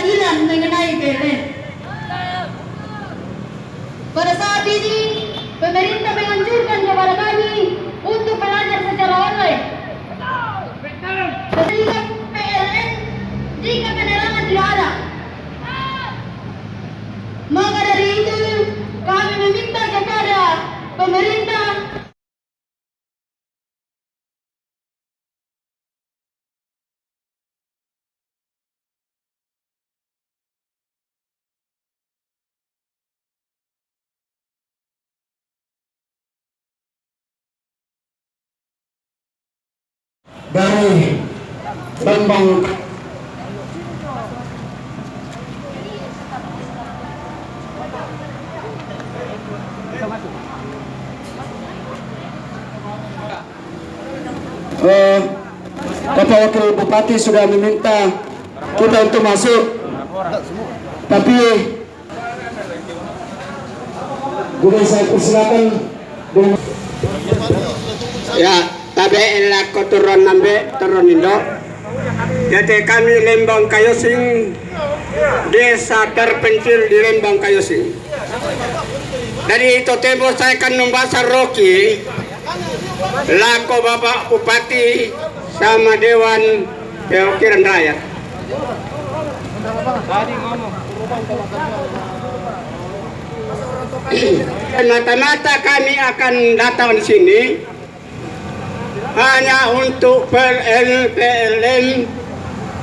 keadilan mengenai PLN. Pada saat ini, pemerintah menganjurkan kepada kami untuk belajar secara online. Sehingga PLN jika penerangan tidak ada. Maka dari itu, kami meminta kepada pemerintah dari Lembang Bapak Wakil Bupati sudah meminta kita untuk masuk, tapi boleh saya persilakan ya, tapi elak turun nambe turun Indo. Jadi kami Lembang Kayosing, desa terpencil di Lembang Kayosing. Dari itu tempo saya akan membahas Rocky, lako Bapak Bupati sama Dewan Perwakilan Rakyat. Mata-mata kami akan datang di sini hanya untuk PLN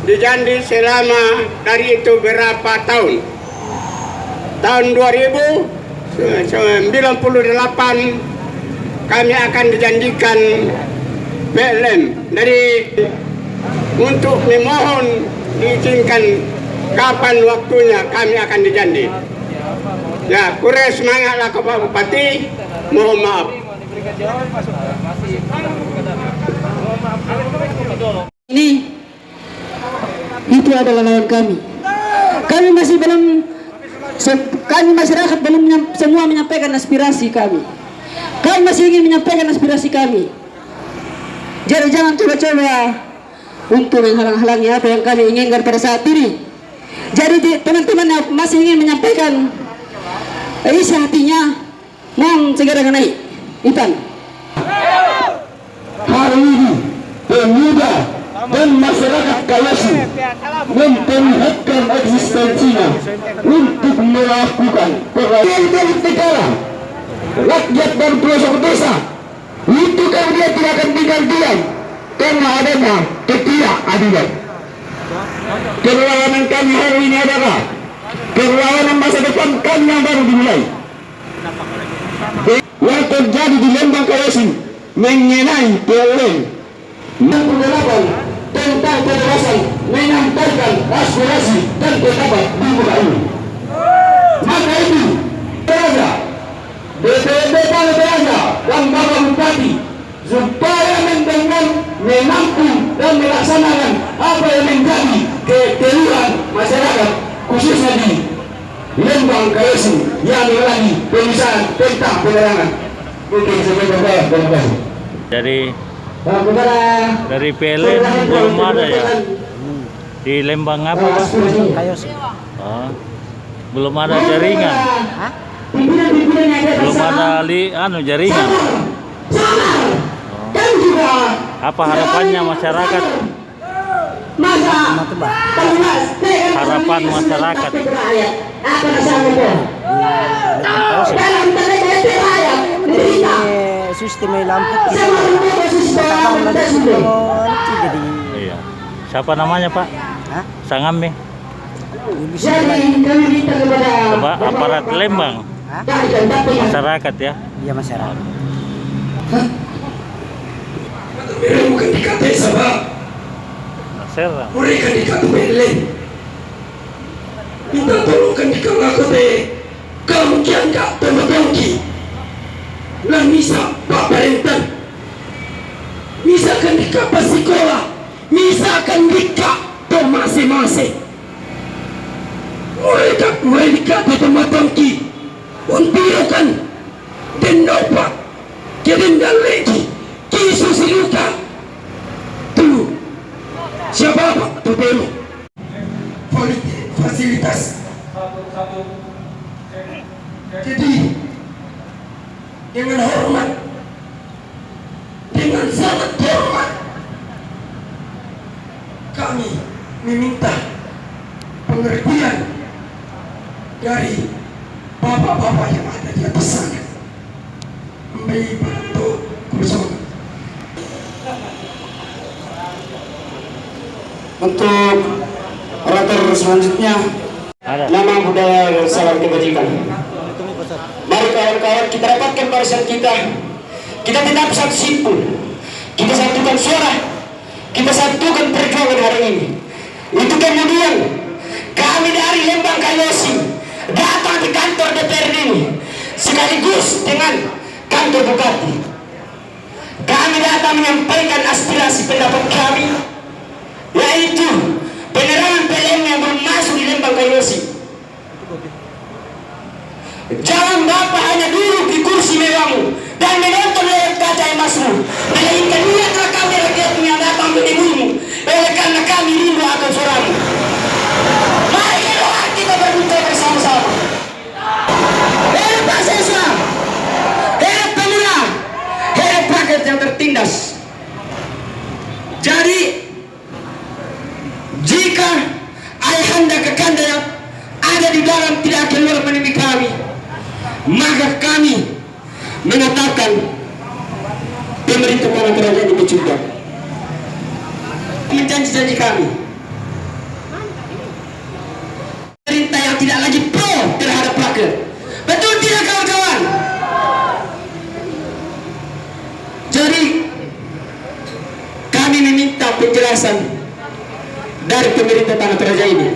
dijanji selama dari itu berapa tahun. Tahun 2098 kami akan dijanjikan PLN. Dari untuk memohon diizinkan kapan waktunya kami akan dijanji. Ya, kurang semangatlah ke Pak Bupati, mohon maaf. ini itu adalah lawan kami. Kami masih belum, kami masyarakat belum semua menyampaikan aspirasi kami. Kami masih ingin menyampaikan aspirasi kami. Jadi jangan coba-coba untuk menghalang-halangi apa yang kami inginkan pada saat ini. Jadi teman-teman yang masih ingin menyampaikan isi hatinya, mohon segera naik. Ipan. hari ini pemuda dan masyarakat Kayosing memperlihatkan eksistensinya untuk melakukan perayaan negara, rakyat dan pelosok desa. Itu kemudian tidak akan tinggal diam karena adanya ketidakadilan. Perlawanan kami hari ini adalah perlawanan masa depan kami yang baru dimulai. Yang terjadi di Lembang Kayosing mengenai PLN 68 tentang kebebasan menyampaikan aspirasi dan pendapat di muka ini. Maka itu berada DPRD Palembang dan Bapak Bupati supaya mendengar, menampung dan melaksanakan apa yang menjadi kekeluhan masyarakat khususnya di Lembang Kayosing yang lagi pemisahan tentang penerangan. Mungkin sebenarnya terima kasih. Dari PLN belum ada ya di Lembang apa Pak? Kayosing. Oh, belum ada jaringan. Belum ada jaringan. Oh. Apa harapannya masyarakat? Harapan masyarakat. Sistem lampu jadi. Iya. Siapa namanya Pak? Hah? Sangame. Coba aparat Lembang. Hah? Masyarakat ya. Iya masyarakat. Bukan dikata sabab. Serang. Mereka dikata PLN. Minta tolongkan di aku teh. Kamu kian tak temadongki. Lang misa Pak Parenten. Misalkan di kapal sekolah. Misalkan di kapal masing-masing. Mereka temadongki. Untirukan. Dan nopak. Kedendal lagi. Kisu siluka. Tuh. Siapa Pak? Tutemu. Politik. fasilitas. Jadi dengan hormat, dengan sangat hormat, kami meminta pengertian dari bapak-bapak yang ada di atas sana. Memberi bantu kosong. Untuk orator selanjutnya, nama budaya dan salam kebajikan. Mari kawan-kawan kita dapatkan barisan kita. Kita tetap satu simpul. Kita satukan suara. Kita satukan perjuangan hari ini. Itu kemudian kami dari Lembang Kayosi datang di kantor DPRD ini sekaligus dengan kantor Bupati. Kami datang menyampaikan aspirasi pendapat kami, yaitu penerangan PLN yang belum masuk di Lembang Kayosi. Jangan Bapak hanya duduk di kursi mewahmu dan menonton lewat kaca emasmu, melainkan lihatlah kami rakyatmu yang datang menemuimu, oleh karena kami rindu akan suaramu. Mari kita berduka bersama-sama. Hidup mahasiswa, hidup pemuda, hidup rakyat yang tertindas. Jadi jika ayahanda kekanda yang ada di dalam tidak keluar menemui kami, maka kami mengatakan pemerintah para kerajaan dipecutkan. Menjanji-janji kami, pemerintah yang tidak lagi pro terhadap rakyat. Betul tidak kawan-kawan? Jadi kami meminta penjelasan dari pemerintah tanah Toraja ini.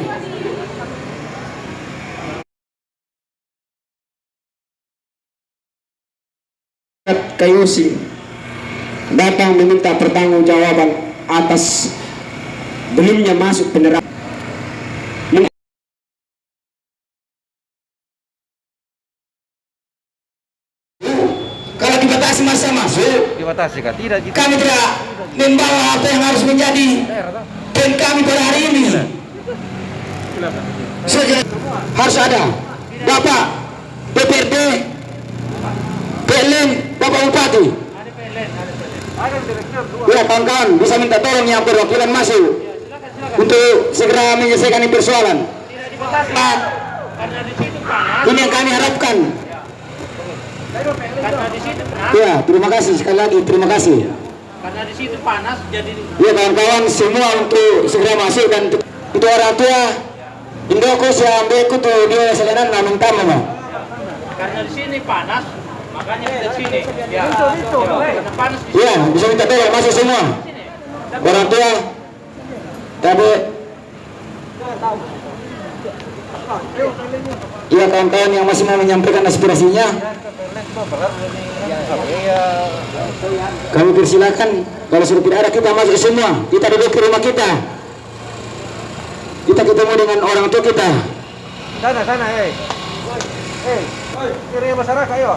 Kayosi datang meminta pertanggungjawaban atas belumnya masuk penerangan. Kalau dibatasi masa masuk, dibatasi kan? Tidak. kami tidak membawa apa yang harus menjadi dan kami pada hari ini. Saja harus ada Bapak DPRD, PLN, Bapak Bupati. Ya kawan-kawan bisa minta tolong yang perwakilan masuk untuk segera menyelesaikan ini persoalan. Ini yang kami harapkan. Ya, terima kasih sekali lagi, terima kasih. Karena di situ panas jadi. Ya kawan-kawan semua untuk segera masuk dan itu orang tua Indoko siang beku tuh dia selain namun tamu mau. Karena di sini panas, makanya kita sini. Ya, karena panas di sini. Ya, bisa minta tolong masuk semua. Orang tua, tapi iya kawan-kawan yang masih mau menyampaikan aspirasinya, kami persilakan. Kalau sudah tidak ada kita masuk semua, kita duduk ke rumah kita, kita ketemu dengan orang tua kita. Sana, kiri masyarakat ayo.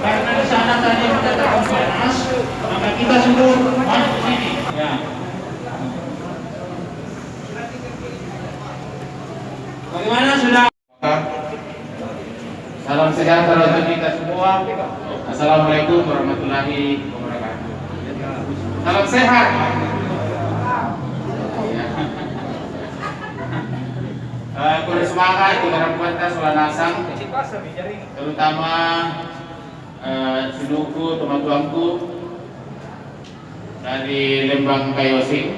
Karena di sana tadi kita panas, maka kita suruh masuk sini. Ya. Bagaimana sudah? Salam sejahtera untuk kita semua. Assalamualaikum warahmatullahi wabarakatuh. Salam sehat. Kudu semangat di dalam kuota Sulanasang, terutama seluku teman-temanku dari Lembang Kayosi.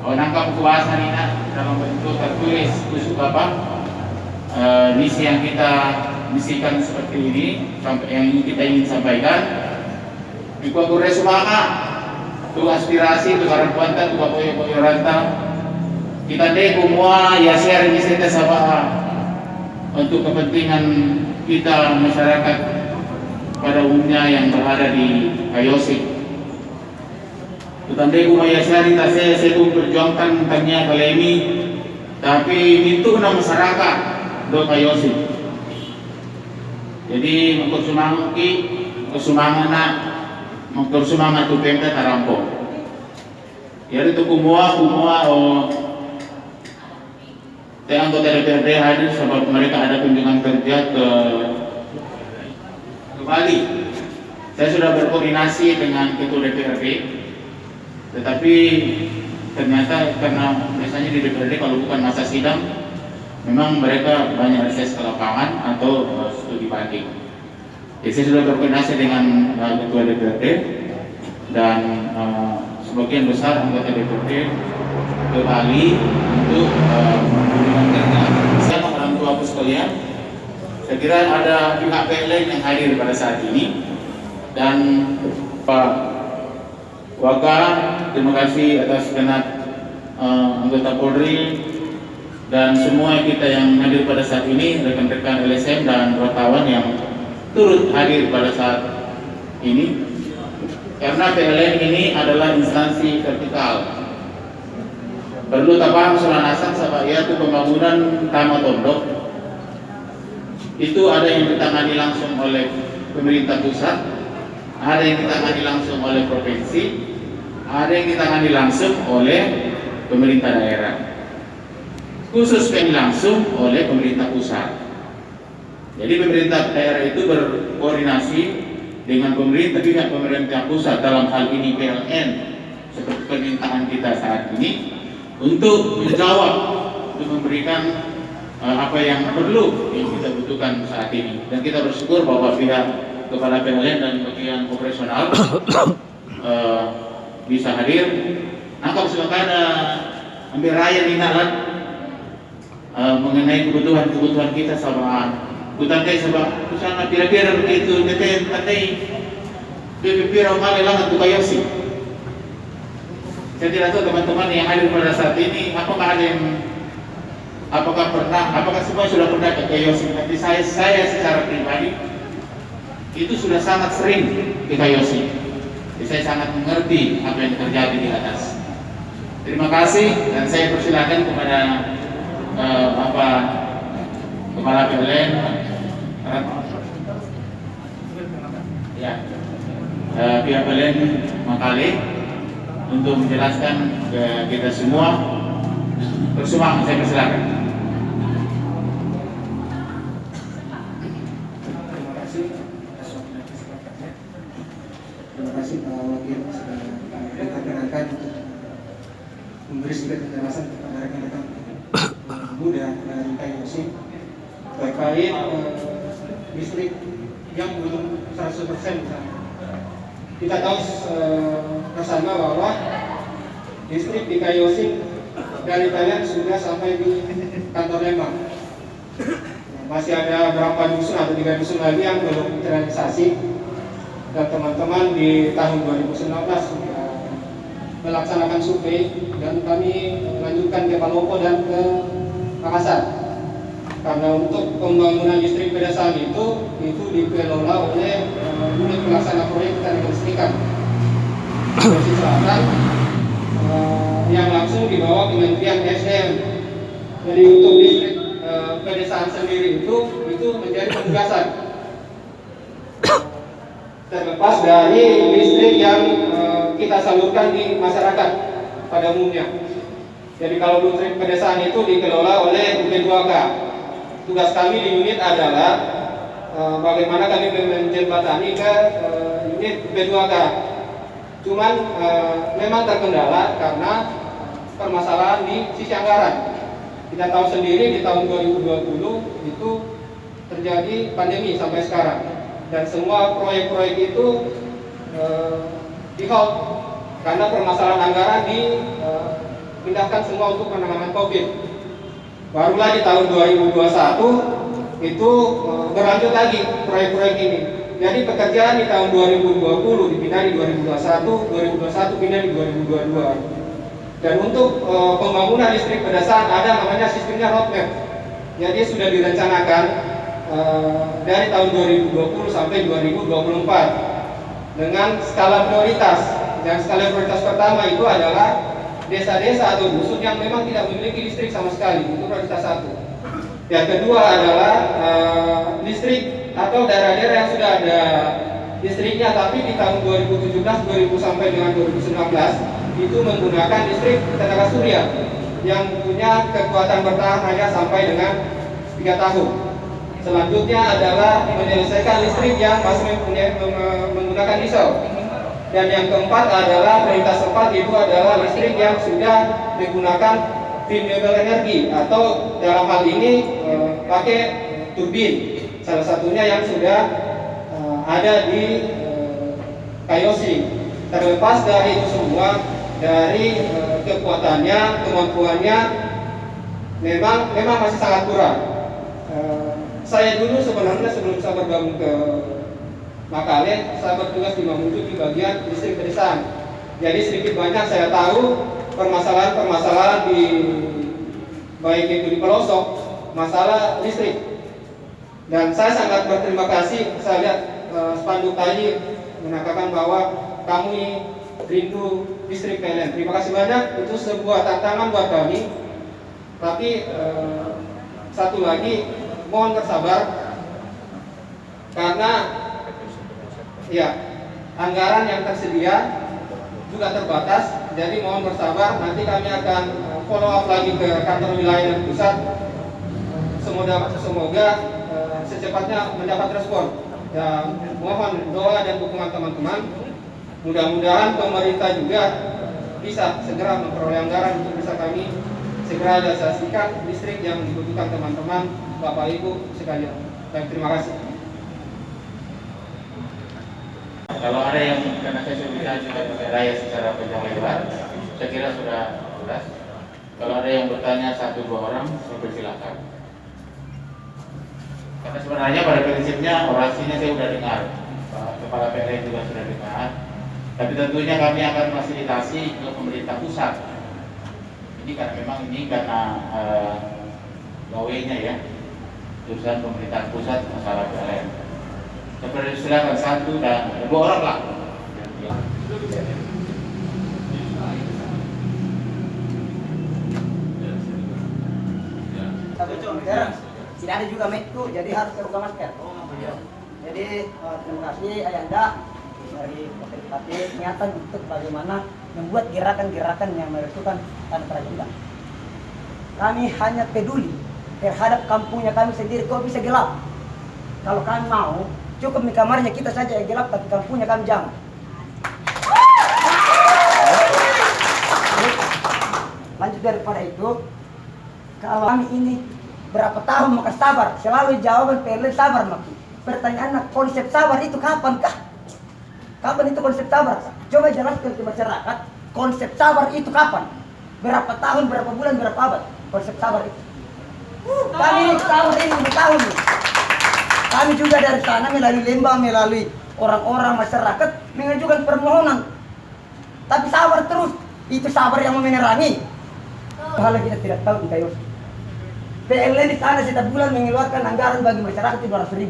Nangkap kuasa Nina dalam bentuk tertulis kusuk Bapak. Misi yang kita misikan seperti ini, sampai yang kita ingin sampaikan. Ikuat kure semangat, tu aspirasi, tu karang kuanta, tu kapoyo-poyo rantang. Kita deh semua ya share ini kita sama untuk kepentingan kita masyarakat pada umumnya yang berada di Kayosi. Tutandai kumaya share kita saya perjuangkan tanya kalemi tapi itu na masyarakat do kayosi. Jadi kusumangan tu pemda tarampo. Jadi itu kumua anggota DPRD hadir sebab mereka ada kunjungan kerja ke Bali. Saya sudah berkoordinasi dengan ketua DPRD, tetapi ternyata karena biasanya di DPRD kalau bukan masa sidang, memang mereka banyak akses ke lapangan atau studi banding. Jadi saya sudah berkoordinasi dengan ketua DPRD dan sebagian besar anggota DPRD ke Bali untuk kunjungan kerja. Saya orang tua sekalian, saya kira ada pihak PLN yang hadir pada saat ini dan Pak Waka, terima kasih atas segenap anggota Polri dan semua kita yang hadir pada saat ini, rekan-rekan LSM dan wartawan yang turut hadir pada saat ini. Karena PLN ini adalah instansi vertikal. Perlu tapang sulanasan sabaya itu pembangunan Tama Tondok. Itu ada yang ditangani langsung oleh pemerintah pusat, ada yang ditangani langsung oleh provinsi, ada yang ditangani langsung oleh pemerintah daerah. Khusus yang langsung oleh pemerintah pusat. Jadi pemerintah daerah itu berkoordinasi dengan pihak pemerintah pusat, dalam hal ini PLN seperti permintaan kita saat ini, untuk menjawab, untuk memberikan apa yang perlu yang kita butuhkan saat ini. Dan kita bersyukur bahwa pihak kepala PLN dan bagian operasional bisa hadir. Nangkap silakan ambil raya di nalat mengenai kebutuhan kita sama bukan kayak sebab misalnya pira-pira begitu detail katanya pira-pira malah untuk kayosi. Saya tidak tahu teman-teman yang hadir pada saat ini apakah semua sudah pernah ke kayosi. Tapi saya secara pribadi itu sudah sangat sering ke kayosi. Jadi saya sangat mengerti apa yang terjadi di atas. Terima kasih dan saya persilakan kepada Kepala PLN ya, pihak PLN Makale untuk menjelaskan ke kita semua. Bersama saya persilakan. Terima kasih Pak Wakil sudah diperkenankan untuk memberi sedikit penjelasan kepada rekan-rekan muda dari KYOC terkait listrik yang belum 100% misalnya. Kita tahu bersama bahwa listrik di KYOC dari PLN sudah sampai di kantor Lembang. Masih ada berapa dusun atau 3 dusun lagi yang belum terrealisasi, dan teman-teman di tahun 2019 melaksanakan survei dan kami melanjutkan ke Palopo dan ke Makassar. Karena untuk pembangunan listrik pedesaan itu dikelola oleh unit pelaksana proyek dan kelistrikan Sulawesi Selatan yang langsung di bawah Kementerian SDM. Jadi untuk listrik pedesaan sendiri itu menjadi penugasan terlepas dari listrik yang kita salurkan di masyarakat pada umumnya. Jadi kalau listrik pedesaan itu dikelola oleh UP2K. Tugas kami di unit adalah bagaimana kami menjembatani ke unit UP2K. Cuman memang terkendala karena permasalahan di sisi anggaran. Kita tahu sendiri di tahun 2020 itu terjadi pandemi sampai sekarang. Dan semua proyek-proyek itu di-halt karena permasalahan anggaran dipindahkan semua untuk penanganan COVID. Barulah di tahun 2021 itu berlanjut lagi proyek-proyek ini. Jadi pekerjaan di tahun 2020 dipindah di 2021, 2021 pindah di 2022. Dan untuk pembangunan listrik pedesaan ada namanya sistemnya roadmap. Jadi sudah direncanakan dari tahun 2020 sampai 2024 dengan skala prioritas. Dan skala prioritas pertama itu adalah desa-desa atau dusun yang memang tidak memiliki listrik sama sekali. Itu prioritas satu. Yang kedua adalah listrik atau daerah-daerah yang sudah ada listriknya tapi di tahun 2017 sampai dengan 2019 itu menggunakan listrik tenaga surya yang punya kekuatan bertahan hanya sampai dengan 3 tahun. Selanjutnya adalah menyelesaikan listrik yang masih menggunakan diesel. Dan yang keempat adalah prioritas 4 itu adalah listrik yang sudah menggunakan renewable energy atau dalam hal ini pakai turbin. Salah satunya yang sudah ada di Kayosi. Terlepas dari itu semua, dari kekuatannya, kemampuannya memang masih sangat kurang. Saya dulu sebenarnya sebelum saya bergabung ke Makale, saya bertugas di Mamuju di bagian listrik pedesaan. Jadi sedikit banyak saya tahu permasalahan-permasalahan di baik itu di pelosok masalah listrik. Dan saya sangat berterima kasih. Saya lihat spanduk tadi mengatakan bahwa kami rindu listrik PLN. Terima kasih banyak. Itu sebuah tantangan buat kami. Tapi satu lagi, mohon bersabar karena ya anggaran yang tersedia juga terbatas. Jadi mohon bersabar. Nanti kami akan follow up lagi ke kantor wilayah dan pusat. Semoga secepatnya mendapat respon. Dan mohon doa dan dukungan teman-teman. Mudah-mudahan pemerintah juga bisa segera memperoleh anggaran untuk bisa kami segera realisasikan listrik yang dibutuhkan teman-teman, Bapak Ibu sekalian. Baik, terima kasih. Kalau ada yang karena saya sudah juga raya secara panjang lebar, saya kira sudah jelas. Kalau ada yang bertanya 1-2 orang, saya persilakan. Karena sebenarnya pada prinsipnya orasinya saya sudah dengar, Pak Kepala PLN juga sudah dengar. Tapi tentunya kami akan fasilitasi ke pemerintah pusat. Ini karena memang ini karena gawainya ya, urusan pemerintah pusat masalah PLN. Seperti silakan 1 dan 2 orang lah. Tidak ada juga metu, jadi harus terbuka masker. Jadi terima kasih Ayanda dari Bupati niatan untuk bagaimana membuat gerakan-gerakan yang merestukan tanah Prajurit. Kami hanya peduli terhadap kampungnya kami sendiri. Kok bisa gelap? Kalau kami mau, cukup di kamarnya kita saja yang gelap, tapi kampungnya kami jangan. Lanjut daripada itu, kalau kami ini berapa tahun maka sabar, selalu jawaban PLN sabar maka. Pertanyaannya konsep sabar itu kapan kah? Kapan itu konsep sabar? Coba jelaskan ke masyarakat, konsep sabar itu kapan? Berapa tahun, berapa bulan, berapa abad? Konsep sabar itu. Kami ini sabar ini bertahun. Kami juga dari sana melalui lembah, melalui orang-orang masyarakat mengajukan permohonan. Tapi sabar terus, itu sabar yang menerangi. Kalau kita tidak tahu di Kayosi. PLN di sana setiap bulan mengeluarkan anggaran bagi masyarakat 200.000.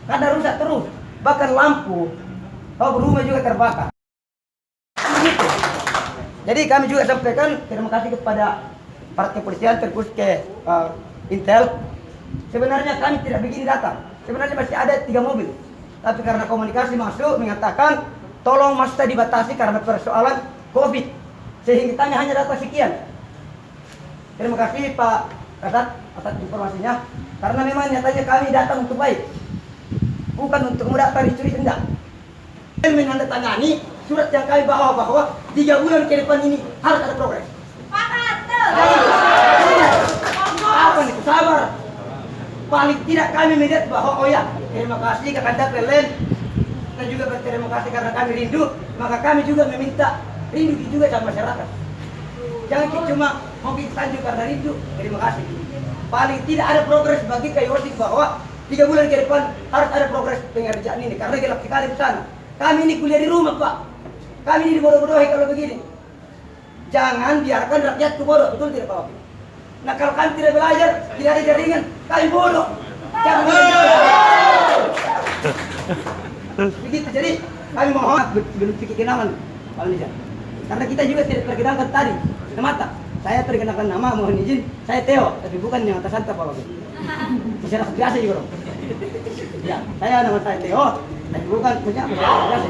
Kadang rusak terus, bahkan lampu, rumah juga terbakar. Begitu. Jadi kami juga sampaikan terima kasih kepada part kepolisian terkhusus ke Intel. Sebenarnya kami tidak begini datang. Sebenarnya masih ada 3 mobil. Tapi karena komunikasi masuk mengatakan tolong masa dibatasi karena persoalan COVID. Sehingga kami hanya datang sekian. Terima kasih Pak Kasat atas informasinya. Karena memang nyatanya kami datang untuk baik. Bukan untuk mendaftar curi hendak. Kami menandatangani surat yang kami bawa bahwa 3 bulan ke depan ini harus ada progres. Apa nih? Sabar. Paling tidak kami melihat bahwa oh ya, terima kasih kepada PLN dan juga berterima kasih karena kami rindu, maka kami juga meminta rindu juga sama masyarakat. Jangan cuma mau kita sanjung karena rindu. Terima kasih. Paling tidak ada progres bagi Kayosi bahwa 3 bulan ke depan harus ada progres pengerjaan ini karena gelap sekali di sana. Kami ini kuliah di rumah Pak. Kami ini dibodoh-bodohi kalau begini. Jangan biarkan rakyat itu bodoh, betul tidak Pak Wakil? Nah kalau kami tidak belajar, tidak ada jaringan, kami bodoh. Jangan begitu. Jadi kami mohon belum pikir kenalan Pak Nija. Karena kita juga tidak perkenalkan tadi, mata. Saya perkenalkan nama, mohon izin, saya Theo, tapi bukan yang atas santa Pak Wakil. Masyarakat biasa juga dong. Ya, saya nama saya Theo, tapi bukan punya masyarakat biasa.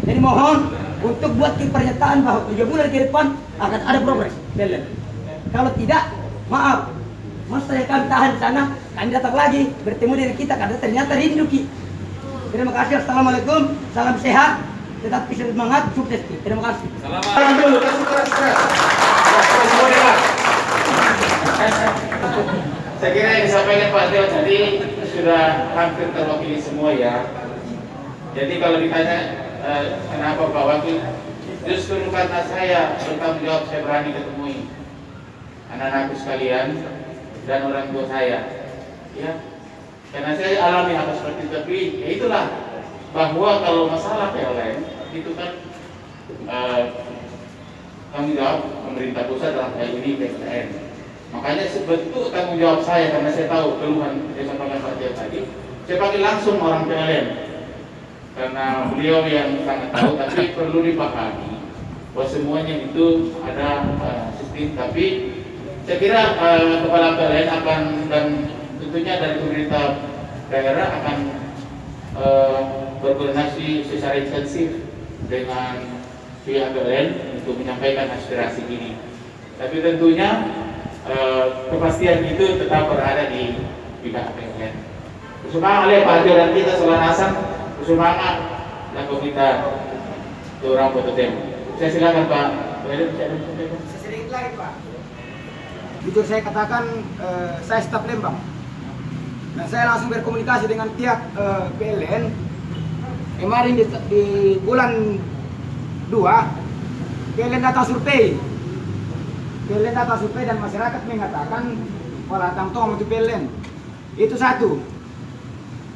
Jadi mohon untuk buat pernyataan bahwa 3 bulan ke depan akan ada progres, PLN. Kalau tidak, maaf, masa kami tahan di sana, kami datang lagi bertemu dengan kita karena ternyata rindu Ki. Terima kasih, assalamualaikum, salam sehat, tetap semangat, sukses Ki. Terima kasih. Salam dulu, kasih keras. Saya kira yang disampaikan Pak Teo tadi sudah hampir terwakili semua ya. Jadi kalau ditanya kenapa Pak Wakil, justru karena saya bertanggung jawab, saya berani ketemui anak-anakku sekalian dan orang tua saya, ya. Karena saya alami hal seperti itu, tapi ya itulah bahwa kalau masalah PLN itu kan tanggung jawab pemerintah pusat dalam hal ini PLN. Makanya sebentuk tanggung jawab saya karena saya tahu keluhan yang disampaikan Pak Teo tadi, saya panggil langsung orang PLN karena beliau yang sangat tahu, tapi perlu dipahami bahwa semuanya itu ada sistem. Tapi saya kira kepala PLN akan dan tentunya dari pemerintah daerah akan berkoordinasi secara intensif dengan pihak PLN untuk menyampaikan aspirasi ini. Tapi tentunya kepastian itu tetap berada di pihak PLN. Semangat oleh Pak Teo dan kita selanasan, semangat dan kita orang foto demo. Saya silakan Pak. Sedikit lagi Pak. Jujur saya katakan saya staf Lembang. Dan saya langsung berkomunikasi dengan pihak PLN. Kemarin di bulan 2 PLN datang survei. PLN datang survei dan masyarakat mengatakan wala tangtong untuk PLN. Itu satu.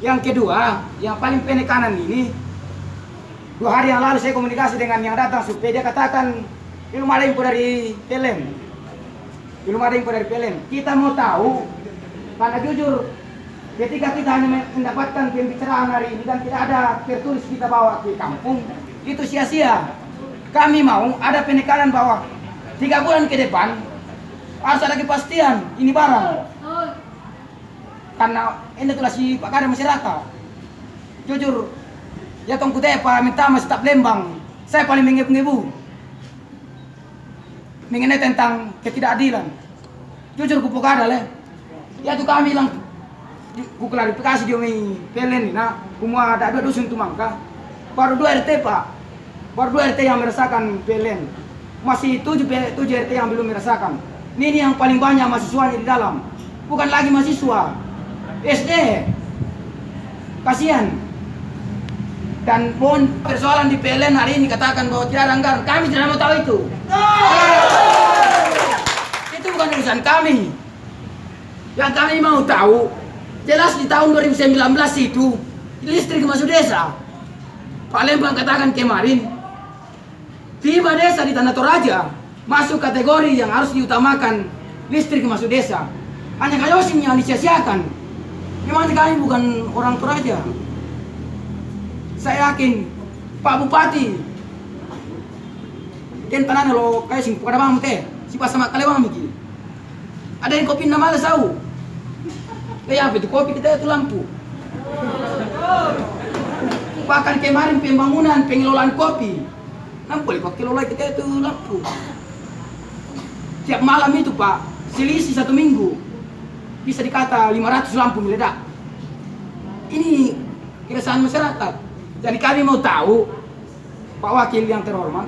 Yang kedua, yang paling penekanan ini 2 hari yang lalu saya komunikasi dengan yang datang survei, dia katakan belum ada info dari PLN. Belum ada info dari PLN. Kita mau tahu, karena jujur ketika kita hanya mendapatkan pembicaraan hari ini dan tidak ada tertulis kita bawa ke kampung, itu sia-sia. Kami mau ada penekanan bahwa 3 bulan ke depan harus ada kepastian ini barang. Karena ini telah si Pak Kader masyarakat. Jujur, ya tongku teh Pak minta mas staf Lembang, saya paling mengebu mengenai tentang ketidakadilan. Jujur ku Pak Kader ya tuh kami bilang ku klarifikasi di PLN ini, nah semua ada 2 dusun Tumangka, baru 2 RT Pak, baru 2 RT yang merasakan PLN, masih 7 RT yang belum merasakan. Ini yang paling banyak mahasiswanya di dalam, bukan lagi mahasiswa SD, kasihan. Dan pun persoalan di PLN hari ini katakan bahwa tidak ada anggaran, kami tidak mau tahu itu. Itu bukan urusan kami. Yang kami mau tahu, jelas di tahun 2019 itu listrik masuk desa. Pak Lembang katakan kemarin, 5 desa di Tanah Toraja masuk kategori yang harus diutamakan listrik masuk desa. Hanya Kayosim yang disia-siakan. Memang kami bukan orang Toraja. Saya yakin Pak Bupati ken tanah lo kayak sing pada bang teh si pas sama kalewang miki. Ada yang kopi nama tahu. Kayak apa itu kopi kita itu lampu. Bahkan kemarin pembangunan pengelolaan kopi, nampol pak kelola kita itu lampu. Tiap malam itu Pak, selisih 1 minggu bisa dikata 500 lampu meledak. Ini keresahan masyarakat. Jadi kami mau tahu, Pak Wakil yang terhormat,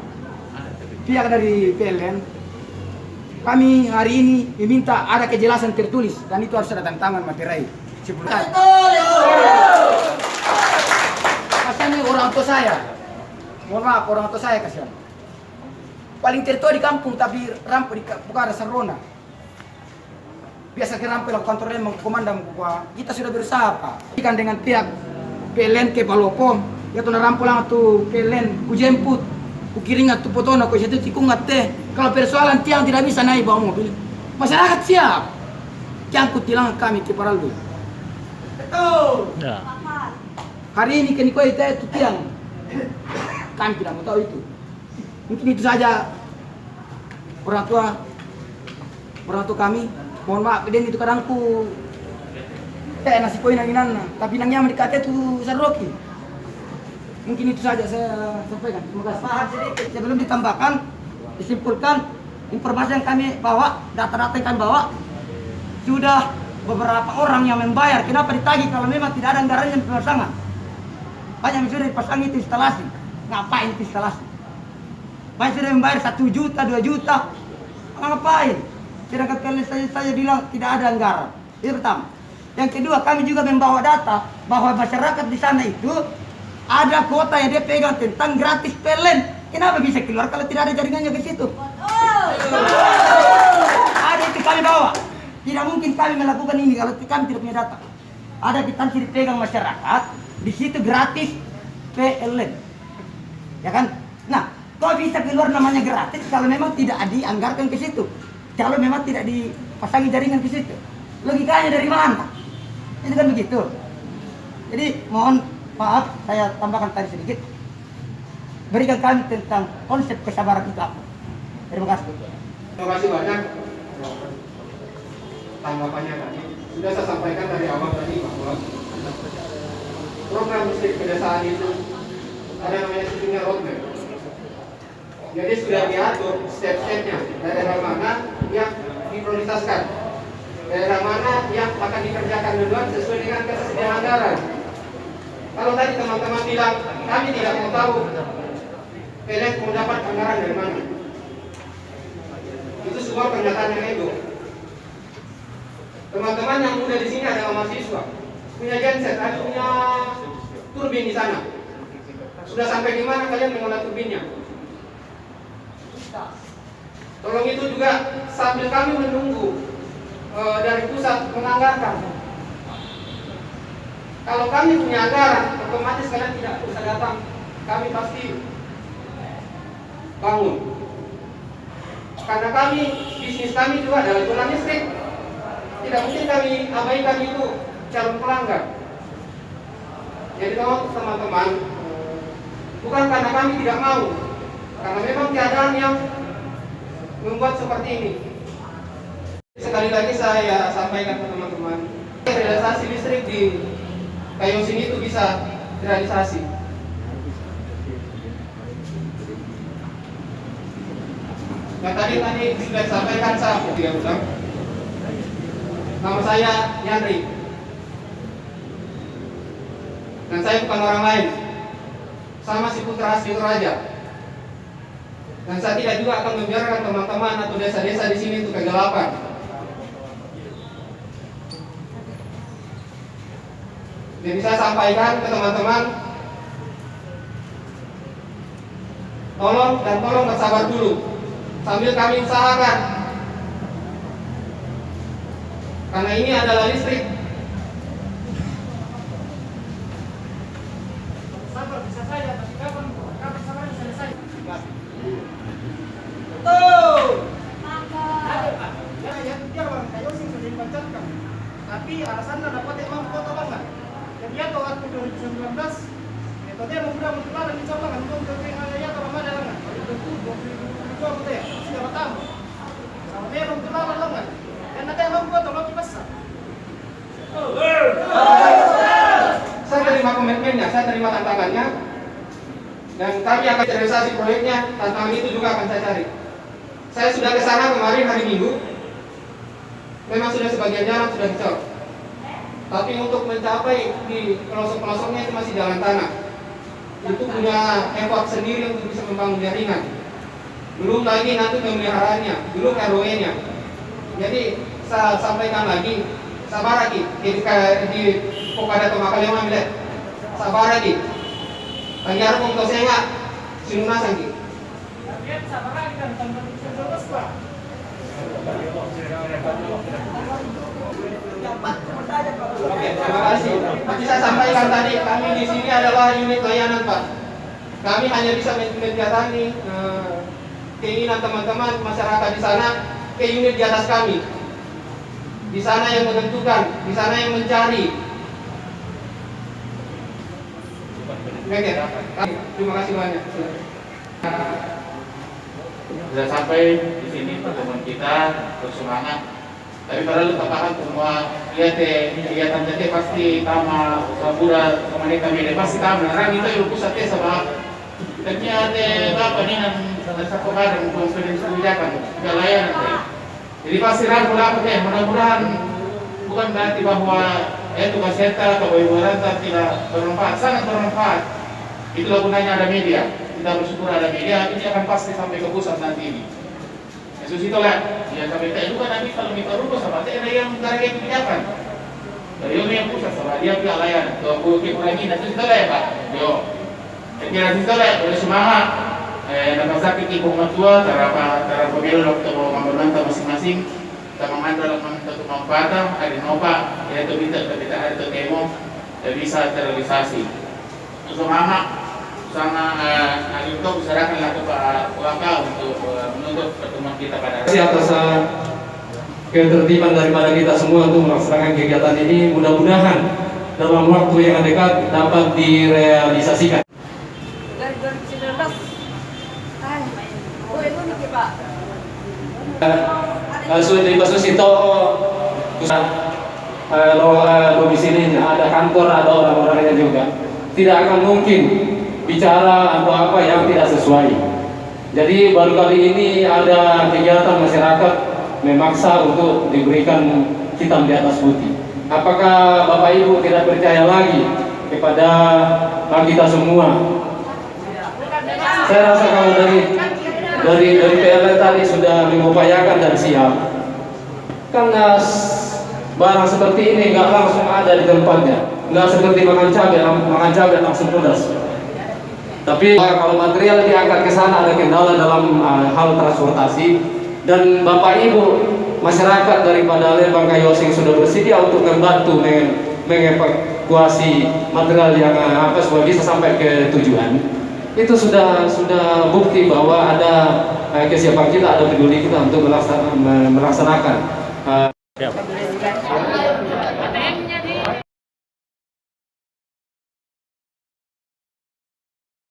pihak dari PLN, kami hari ini meminta ada kejelasan tertulis dan itu harus ada tanda tangan materai. Kasihan orang tua saya, mohon maaf orang tua saya kasihan. Paling tertua di kampung tapi rampu di bukan ada Sarona. Biasa ke rampu lakukan kantor Lembang komandang bahwa kita sudah berusaha Pak. Ikan dengan pihak PLN ke Palopo, ya tuh rampu lang tuh PLN, ku jemput, ku kiringat tuh potona, ku situ tikungat teh. Kalau persoalan tiang tidak bisa naik bawa mobil, masyarakat siap. Kiangkut tilang kami ke Paralbu. Betul. Ya. Hari ini kini kau itu tiang, kami tidak mau tahu itu. Mungkin itu saja orang tua kami. Mohon maaf, den itu kadang ku nasi poin nanginan, tapi nangnya mendekati itu Saroki. Mungkin itu saja saya sampaikan. Terima kasih. Paham sedikit sebelum ditambahkan, disimpulkan informasi yang kami bawa, data-data yang kami bawa sudah beberapa orang yang membayar. Kenapa ditagih kalau memang tidak ada anggaran yang berpasangan? Banyak yang sudah dipasang itu instalasi. Ngapain itu instalasi? Banyak sudah membayar 1 juta, 2 juta. Ngapain? Sedangkan kalian saya bilang tidak ada anggaran. Itu pertama. Yang kedua, kami juga membawa data bahwa masyarakat di sana itu ada kuota yang dia pegang tentang gratis PLN. Kenapa bisa keluar kalau tidak ada jaringannya ke situ? Ada itu kami bawa. Tidak mungkin kami melakukan ini kalau kami tidak punya data. Ada kita dipegang masyarakat, di situ gratis PLN. Ya kan? Nah, kok bisa keluar namanya gratis kalau memang tidak dianggarkan ke situ? Kalau memang tidak dipasangi jaringan ke situ. Logikanya dari mana? Itu kan begitu. Jadi mohon maaf saya tambahkan tadi sedikit. Berikan kami tentang konsep kesabaran itu apa. Terima kasih. Terima kasih banyak tanggapannya tadi. Sudah saya sampaikan dari awal tadi bahwa program listrik pedesaan itu ada namanya sistemnya roadmap. Jadi sudah diatur step-stepnya, daerah mana yang diprioritaskan, daerah mana yang akan dikerjakan duluan sesuai dengan ketersediaan anggaran. Kalau tadi teman-teman bilang kami tidak mau tahu PLN mau dapat anggaran dari mana, itu semua pernyataan yang ego. Teman-teman yang muda di sini adalah mahasiswa, punya genset, ada punya turbin di sana. Sudah sampai di mana kalian mengolah turbinnya? Tolong itu juga sambil kami menunggu dari pusat menganggarkan. Kalau kami punya anggaran, otomatis kalian tidak usah datang. Kami pasti bangun. Karena kami, bisnis kami juga adalah jualan listrik. Tidak mungkin kami abaikan itu calon pelanggan. Jadi teman-teman, bukan karena kami tidak mau, karena memang keadaan yang membuat seperti ini. Sekali lagi saya sampaikan ke teman-teman, realisasi listrik di Kayosin itu bisa realisasi. Nah tadi sudah disampaikan saya tidak ulang. Nama saya Yandri. Dan saya bukan orang lain. Sama si Putra Asli Raja. Dan saya tidak juga akan membiarkan teman-teman atau desa-desa di sini itu kegelapan. Jadi saya sampaikan ke teman-teman, tolong bersabar dulu sambil kami usahakan. Karena ini adalah listrik. Sabar bisa saja, tapi kapan sabar selesai? Betul. Ada Pak. Ya dia orang Kayosin sudah dibacakan. Tapi alasannya dapat emang kota banget. Jadi ya waktu 2019 metode yang mudah mudah dicoba kan untuk ya kalau ada kan. Itu 2022 ya. Sudah tahu. Sama dia belum kenal kan. Dan nanti emang buat tolong besar. Saya terima komitmennya, saya terima tantangannya. Dan kami akan realisasi proyeknya, tantangan itu juga akan saya cari. Saya sudah ke sana kemarin hari Minggu. Memang sudah sebagian jalan sudah dicor. Tapi untuk mencapai di pelosok-pelosoknya itu masih jalan tanah. Itu punya effort sendiri untuk bisa membangun jaringan. Belum lagi nanti pemeliharaannya, belum ROE-nya. Jadi saya sampaikan lagi, sabar lagi di Pokada Tomakal yang ambil. Sabar lagi. Lagi harus untuk saya sinunasan lagi. Sabar lagi kan teman-teman Pak. Oke, terima kasih. Seperti saya sampaikan tadi, kami di sini adalah unit layanan Pak. Kami hanya bisa menjembatani keinginan teman-teman masyarakat di sana ke unit di atas kami. Di sana yang menentukan, di sana yang mencari. Oke, terima kasih banyak. sudah sampai di sini pertemuan kita bersemangat. Tapi padahal kita paham semua kegiatan tadi pasti tama sabura sama mereka beda pasti tama. Orang itu yang pusatnya sama ternyata apa nih dan satu barang konferensi kebijakan kelayanan tadi. Jadi pasti ragu mudah-mudahan bukan berarti bahwa tugas kita kebawahan tidak bermanfaat, sangat bermanfaat. Itulah gunanya ada media. Kita bersyukur ada media, ini akan pasti sampai ke pusat nanti ini. Yesus itulah, ya sampai kita juga nanti kalau kita rubah sama ada yang negara yang kebijakan. Dari yang pusat sama dia pihak layanan. Tuh aku kurangi nanti itulah ya Pak. Yo, kira itulah boleh semangat. Dapat sakit ibu matua, cara pemilu waktu mau membantah masing-masing. Kita memandang untuk manfaatnya, ada nova, yaitu kita ada demo, bisa terrealisasi. Semangat. Sama Alinto usahakanlah ke Pak Waka untuk menutup pertemuan kita pada hari ini. Atas ketertiban daripada kita semua untuk melaksanakan kegiatan ini, mudah-mudahan dalam waktu yang dekat dapat direalisasikan. Dari 2019, itu nih Pak. Sudah Susito, domisili ada kantor, ada orang-orangnya juga. Tidak akan mungkin bicara atau apa yang tidak sesuai. Jadi baru kali ini ada kegiatan masyarakat memaksa untuk diberikan hitam di atas putih. Apakah Bapak Ibu tidak percaya lagi kepada kita semua? Saya rasa kalau dari PLN tadi sudah mengupayakan dan siap. Karena barang seperti ini nggak langsung ada di tempatnya, nggak seperti makan cabai langsung pedas. Tapi kalau material diangkat ke sana ada kendala dalam hal transportasi, dan Bapak Ibu masyarakat daripada Lembang Kayosing sudah bersedia untuk membantu mengevakuasi material yang supaya bisa sampai ke tujuan. Itu sudah bukti bahwa ada kesiapan kita, ada peduli kita untuk melaksanakan.